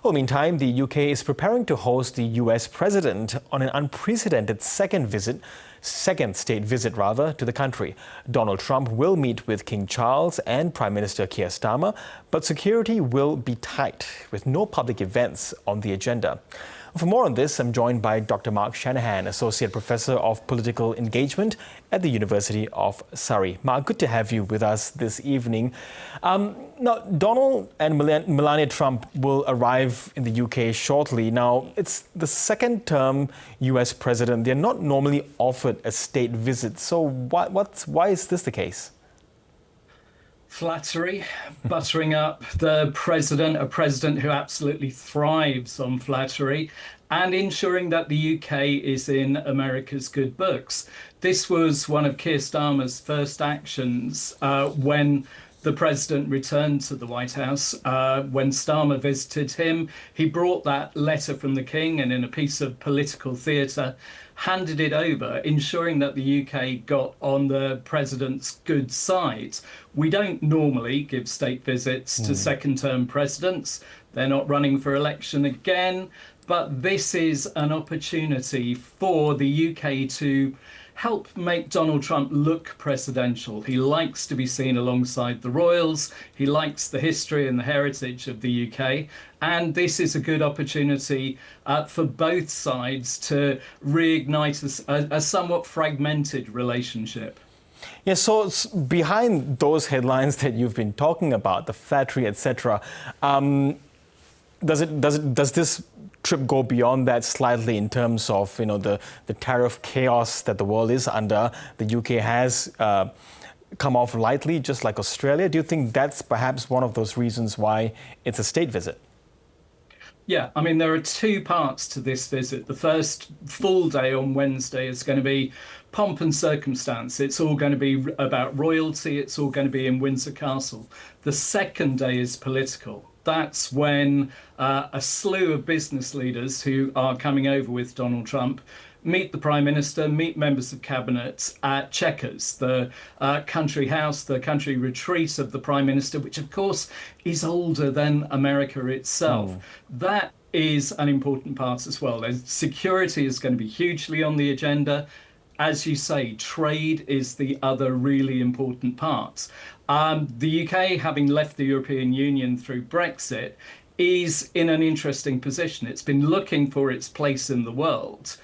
Well, meantime, the UK is preparing to host the US president on an unprecedented second state visit to the country. Donald Trump will meet with King Charles and Prime Minister Keir Starmer, but security will be tight, with no public events on the agenda. For more on this, I'm joined by Dr. Mark Shanahan, Associate Professor of Political Engagement at the University of Surrey. Mark, good to have you with us this evening. Now, Donald and Melania Trump will arrive in the UK shortly. Now, it's the second term US president. They're not normally offered a state visit. So why is this the case? Flattery, buttering up the president, a president who absolutely thrives on flattery, and ensuring that the UK is in America's good books. This was one of Keir Starmer's first actions when the president returned to the White House. When Starmer visited him, he brought that letter from the King and in a piece of political theatre, handed it over, ensuring that the UK got on the president's good side. We don't normally give state visits to second-term presidents. They're not running for election again. But this is an opportunity for the UK to help make Donald Trump look presidential. He likes to be seen alongside the royals. He likes the history and the heritage of the UK. And this is a good opportunity for both sides to reignite a somewhat fragmented relationship. Yeah, so behind those headlines that you've been talking about, the flattery, etc., does this trip go beyond that slightly in terms of the tariff chaos that the world is under? The UK has come off lightly, just like Australia. Do you think that's perhaps one of those reasons why it's a state visit? Yeah, I mean, there are two parts to this visit. The first full day on Wednesday is going to be pomp and circumstance. It's all going to be about royalty. It's all going to be in Windsor Castle. The second day is political. That's when a slew of business leaders who are coming over with Donald Trump meet the Prime Minister, meet members of Cabinet at Chequers, the country house, the country retreat of the Prime Minister, which of course is older than America itself. That is an important part as well. Security is going to be hugely on the agenda. As you say, trade is the other really important part. The UK, having left the European Union through Brexit, is in an interesting position. It's been looking for its place in the world.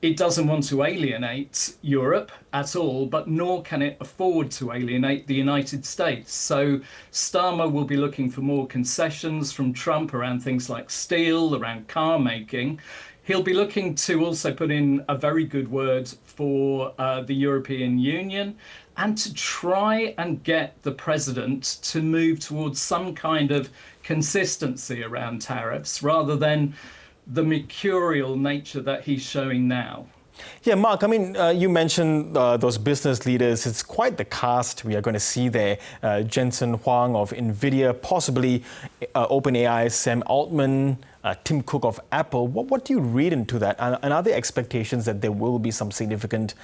It doesn't want to alienate Europe at all, but nor can it afford to alienate the United States. So Starmer will be looking for more concessions from Trump around things like steel, around car making. He'll be looking to also put in a very good word for the European Union and to try and get the president to move towards some kind of consistency around tariffs rather than the mercurial nature that he's showing now. Yeah, Mark, I mean, you mentioned those business leaders. It's quite the cast we are going to see there. Jensen Huang of NVIDIA, possibly OpenAI's Sam Altman, Tim Cook of Apple. What do you read into that? And are there expectations that there will be some significant,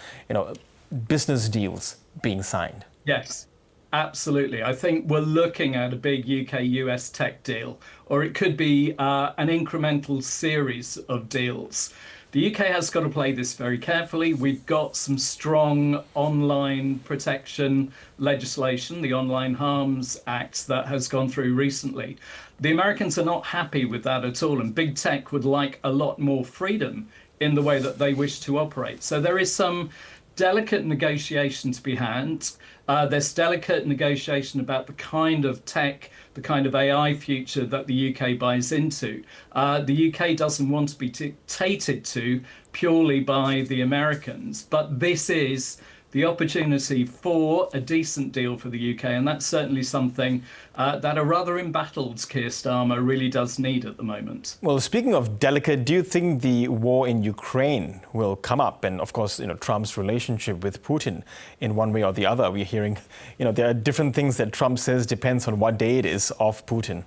business deals being signed? Yes, absolutely. I think we're looking at a big UK-US tech deal, or it could be an incremental series of deals. The UK has got to play this very carefully. We've got some strong online protection legislation, the Online Harms Act that has gone through recently. The Americans are not happy with that at all, and big tech would like a lot more freedom in the way that they wish to operate. So there is some delicate negotiation to be had. There's delicate negotiation about the kind of tech, the kind of AI future that the UK buys into. The UK doesn't want to be dictated to purely by the Americans, but this is the opportunity for a decent deal for the UK, and that's certainly something that a rather embattled Keir Starmer really does need at the moment. Well, speaking of delicate, do you think the war in Ukraine will come up? And of course, Trump's relationship with Putin in one way or the other. We're hearing, there are different things that Trump says depends on what day it is of Putin.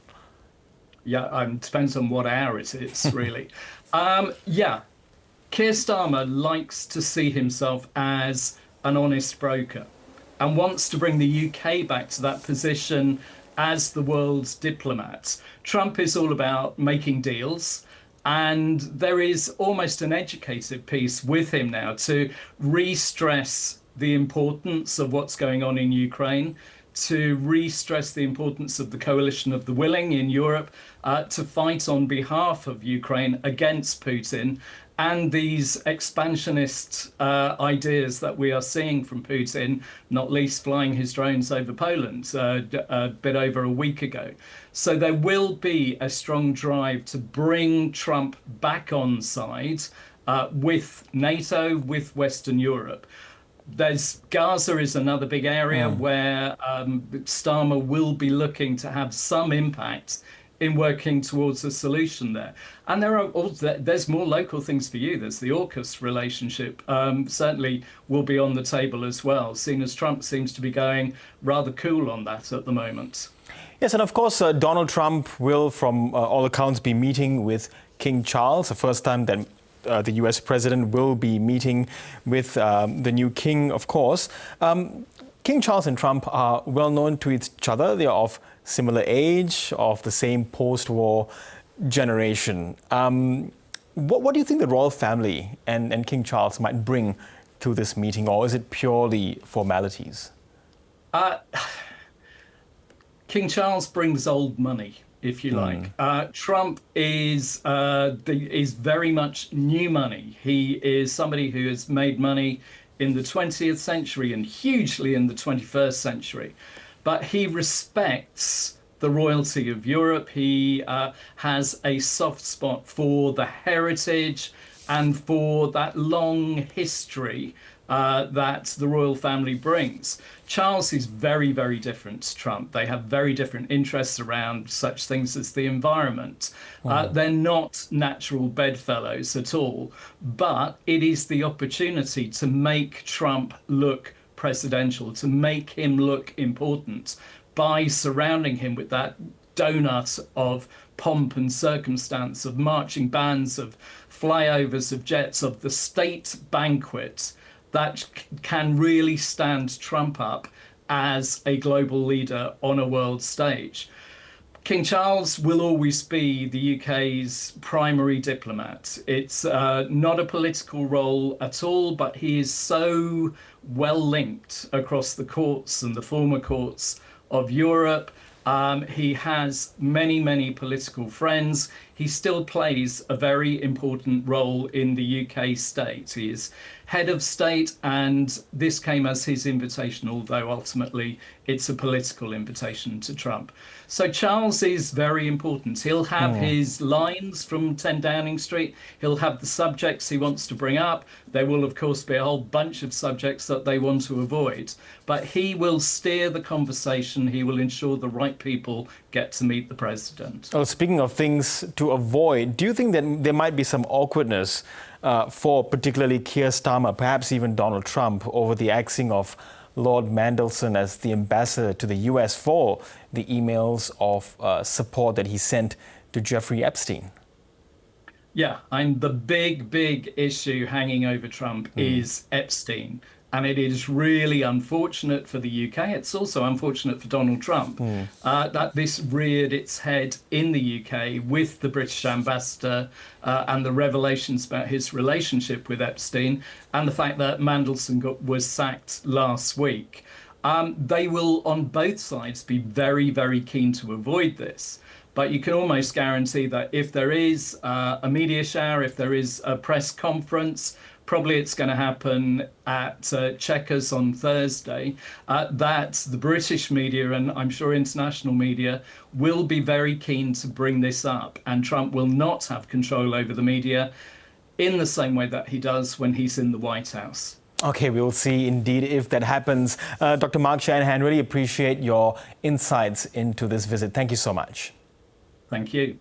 Yeah, depends on what hour it is, really. Yeah, Keir Starmer likes to see himself as an honest broker and wants to bring the UK back to that position as the world's diplomat. Trump is all about making deals. And there is almost an educated piece with him now to re-stress the importance of what's going on in Ukraine, to re-stress the importance of the coalition of the willing in Europe to fight on behalf of Ukraine against Putin, and these expansionist ideas that we are seeing from Putin, not least flying his drones over Poland a bit over a week ago. So there will be a strong drive to bring Trump back on side with NATO, with Western Europe. Gaza is another big area where Starmer will be looking to have some impact in working towards a solution there. And there's more local things for you. There's the AUKUS relationship, certainly will be on the table as well, seeing as Trump seems to be going rather cool on that at the moment. Yes, and of course, Donald Trump will, from all accounts, be meeting with King Charles, the first time that the US president will be meeting with the new king, of course. King Charles and Trump are well known to each other. They are of similar age, of the same post-war generation. What do you think the royal family and King Charles might bring to this meeting, or is it purely formalities? King Charles brings old money, if you like. Trump is very much new money. He is somebody who has made money in the 20th century and hugely in the 21st century. But he respects the royalty of Europe. He has a soft spot for the heritage and for that long history that the royal family brings. Charles is very, very different to Trump. They have very different interests around such things as the environment. They're not natural bedfellows at all, but it is the opportunity to make Trump look presidential, to make him look important by surrounding him with that donut of pomp and circumstance, of marching bands, of flyovers of jets, of the state banquet that can really stand Trump up as a global leader on a world stage. King Charles will always be the UK's primary diplomat. It's not a political role at all, but he is so well linked across the courts and the former courts of Europe. He has many, many political friends. He still plays a very important role in the UK state. He is head of state, and this came as his invitation, although ultimately it's a political invitation to Trump. So Charles is very important. He'll have his lines from 10 Downing Street. He'll have the subjects he wants to bring up. There will, of course, be a whole bunch of subjects that they want to avoid. But he will steer the conversation. He will ensure the right people get to meet the president. Well, speaking of things to avoid, do you think that there might be some awkwardness for particularly Keir Starmer, perhaps even Donald Trump, over the axing of Lord Mandelson as the ambassador to the US for the emails of support that he sent to Jeffrey Epstein? Yeah, the big issue hanging over Trump is Epstein. And it is really unfortunate for the UK. It's also unfortunate for Donald Trump that this reared its head in the UK with the British ambassador and the revelations about his relationship with Epstein and the fact that Mandelson was sacked last week. They will, on both sides, be very, very keen to avoid this. But you can almost guarantee that if there is a media shower, if there is a press conference, probably it's going to happen at Chequers on Thursday, that the British media and I'm sure international media will be very keen to bring this up. And Trump will not have control over the media in the same way that he does when he's in the White House. Okay, we will see indeed if that happens. Dr. Mark Shanahan, really appreciate your insights into this visit. Thank you so much. Thank you.